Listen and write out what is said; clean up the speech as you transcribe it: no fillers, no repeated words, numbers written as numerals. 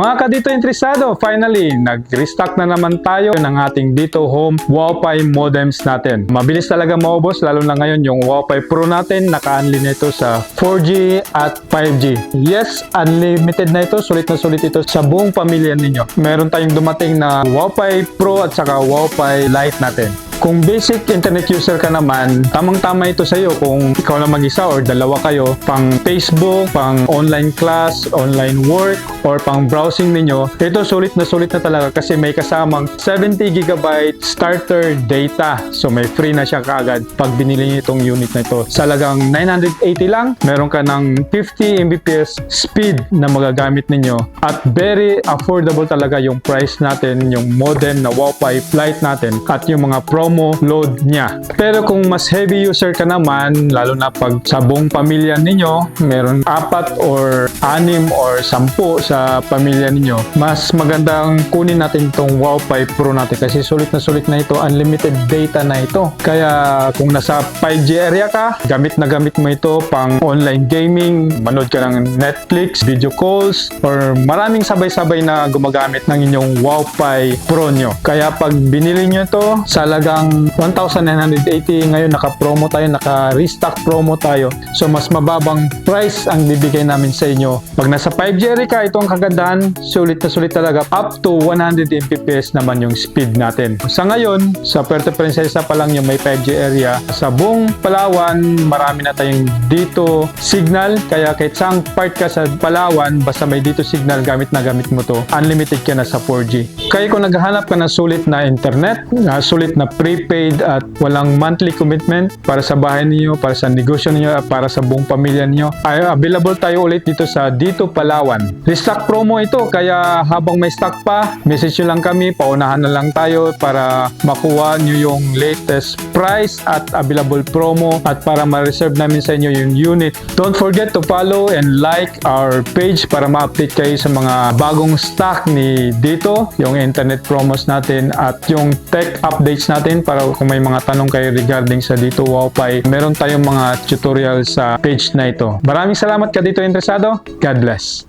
Mga kadito interesado, finally, nag-restock na naman tayo ng ating Dito Home Wi-Fi modems natin. Mabilis talaga maubos, lalo na ngayon yung Wi-Fi Pro natin, naka-unli na ito sa 4G at 5G. Yes, unlimited na ito, sulit na sulit ito sa buong pamilya ninyo. Meron tayong dumating na Wi-Fi Pro at saka Wi-Fi Lite natin. Kung basic internet user ka naman, tamang-tama ito sa iyo kung ikaw lang mag-isa or dalawa kayo, pang Facebook, pang online class, online work, or pang browsing ninyo, ito sulit na talaga kasi may kasamang 70GB starter data. So may free na siya kaagad pag binili niyo itong unit na ito. Sa lagang 980 lang, meron ka ng 50 Mbps speed na magagamit ninyo at very affordable talaga yung price natin, yung modem na Wi-Fi Lite natin at yung mga promo load niya. Pero kung mas heavy user ka naman, lalo na pag sa buong pamilya ninyo, meron 4 or 6 or 10 sa pamilya ninyo, mas magandang kunin natin itong Wi-Fi Pro natin kasi sulit na ito, unlimited data na ito. Kaya kung nasa 5G area ka, gamit na gamit mo ito pang online gaming, manood ka ng Netflix, video calls, or maraming sabay-sabay na gumagamit ng inyong Wi-Fi Pro nyo. Kaya pag binili nyo ito, sa lagang 1,980, ngayon naka-promo tayo, naka-restock promo tayo. So mas mababang price ang bibigay namin sa inyo. Pag nasa 5G area ka, ito ang kagandahan, sulit na sulit talaga. Up to 100 Mbps naman yung speed natin. Sa ngayon, sa Puerto Princesa pa lang yung may 5G area. Sa buong Palawan, marami na tayong dito signal. Kaya kahit saang part ka sa Palawan, basta may dito signal, gamit na gamit mo to. Unlimited ka na sa 4G. Kaya kung naghahanap ka ng sulit na internet, sulit na prepaid at walang monthly commitment para sa bahay niyo, para sa negosyo niyo, at para sa buong pamilya niyo, ay available tayo ulit dito sa Dito Palawan. Restock promo ito, kaya habang may stock pa, message nyo lang kami, paunahan na lang tayo para makuha nyo yung latest price at available promo at para ma-reserve namin sa inyo yung unit. Don't forget to follow and like our page para ma-update kayo sa mga bagong stock ni Dito, yung internet promos natin at yung tech updates natin para kung may mga tanong kayo regarding sa Dito Wi-Fi, meron tayong mga tutorial sa page na ito. Maraming salamat ka dito interesado. God bless.